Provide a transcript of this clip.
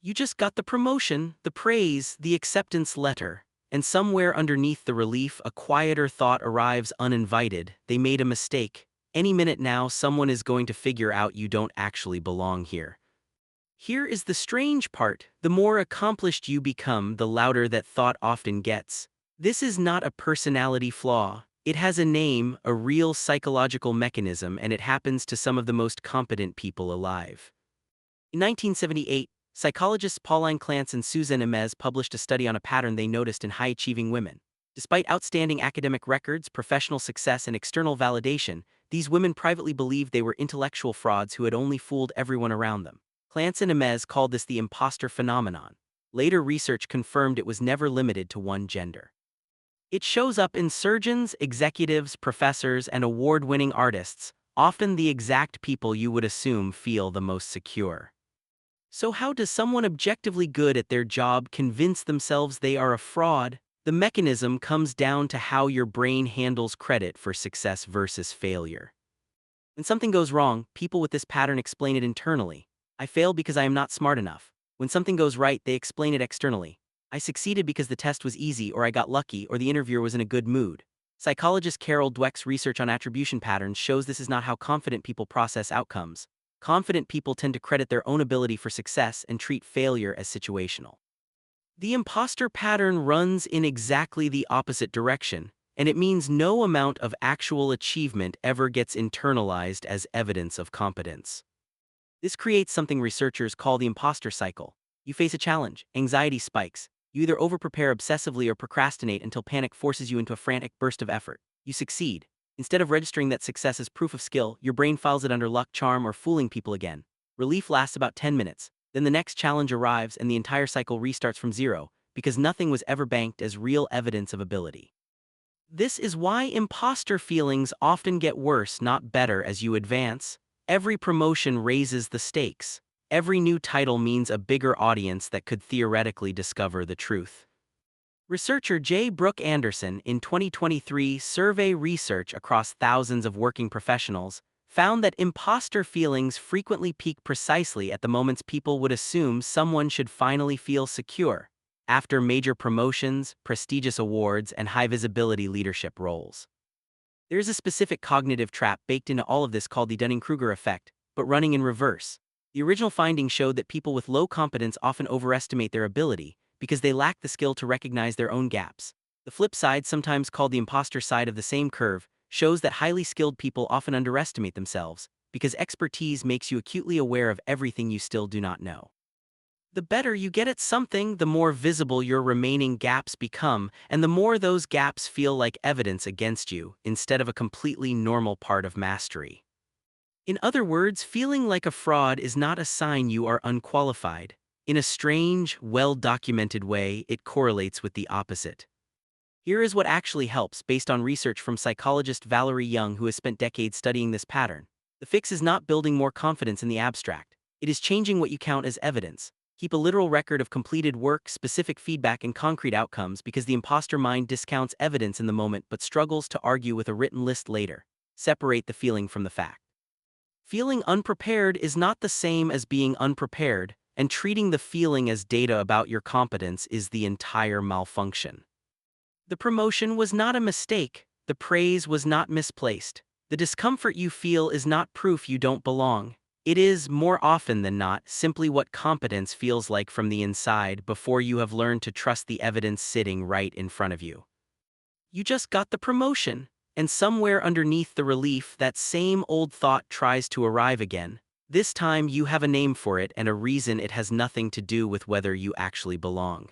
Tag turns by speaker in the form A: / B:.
A: You just got the promotion, the praise, the acceptance letter. And somewhere underneath the relief, a quieter thought arrives uninvited. They made a mistake. Any minute now, someone is going to figure out you don't actually belong here. Here is the strange part. The more accomplished you become, the louder that thought often gets. This is not a personality flaw. It has a name, a real psychological mechanism, and it happens to some of the most competent people alive. In 1978, psychologists Pauline Clance and Suzanne Imes published a study on a pattern they noticed in high-achieving women. Despite outstanding academic records, professional success, and external validation, these women privately believed they were intellectual frauds who had only fooled everyone around them. Clance and Imes called this the impostor phenomenon. Later research confirmed it was never limited to one gender. It shows up in surgeons, executives, professors, and award-winning artists, often the exact people you would assume feel the most secure. So how does someone objectively good at their job convince themselves they are a fraud? The mechanism comes down to how your brain handles credit for success versus failure. When something goes wrong, people with this pattern explain it internally. I failed because I am not smart enough. When something goes right, they explain it externally. I succeeded because the test was easy, or I got lucky, or the interviewer was in a good mood. Psychologist Carol Dweck's research on attribution patterns shows this is not how confident people process outcomes. Confident people tend to credit their own ability for success and treat failure as situational. The imposter pattern runs in exactly the opposite direction, and it means no amount of actual achievement ever gets internalized as evidence of competence. This creates something researchers call the imposter cycle. You face a challenge, anxiety spikes. You either overprepare obsessively or procrastinate until panic forces you into a frantic burst of effort. You succeed. Instead of registering that success as proof of skill, your brain files it under luck, charm, or fooling people again. Relief lasts about 10 minutes. Then the next challenge arrives and the entire cycle restarts from zero, because nothing was ever banked as real evidence of ability. This is why imposter feelings often get worse, not better, as you advance. Every promotion raises the stakes. Every new title means a bigger audience that could theoretically discover the truth. Researcher J. Brooke Anderson, in 2023 survey research across thousands of working professionals, found that imposter feelings frequently peak precisely at the moments people would assume someone should finally feel secure, after major promotions, prestigious awards, and high-visibility leadership roles. There's a specific cognitive trap baked into all of this called the Dunning-Kruger effect, but running in reverse. The original findings showed that people with low competence often overestimate their ability because they lack the skill to recognize their own gaps. The flip side, sometimes called the imposter side of the same curve, shows that highly skilled people often underestimate themselves because expertise makes you acutely aware of everything you still do not know. The better you get at something, the more visible your remaining gaps become, and the more those gaps feel like evidence against you instead of a completely normal part of mastery. In other words, feeling like a fraud is not a sign you are unqualified. In a strange, well-documented way, it correlates with the opposite. Here is what actually helps, based on research from psychologist Valerie Young, who has spent decades studying this pattern. The fix is not building more confidence in the abstract. It is changing what you count as evidence. Keep a literal record of completed work, specific feedback, and concrete outcomes, because the imposter mind discounts evidence in the moment but struggles to argue with a written list later. Separate the feeling from the fact. Feeling unprepared is not the same as being unprepared, and treating the feeling as data about your competence is the entire malfunction. The promotion was not a mistake. The praise was not misplaced. The discomfort you feel is not proof you don't belong. It is, more often than not, simply what competence feels like from the inside before you have learned to trust the evidence sitting right in front of you. You just got the promotion, and somewhere underneath the relief, that same old thought tries to arrive again. This time you have a name for it and a reason. It has nothing to do with whether you actually belong.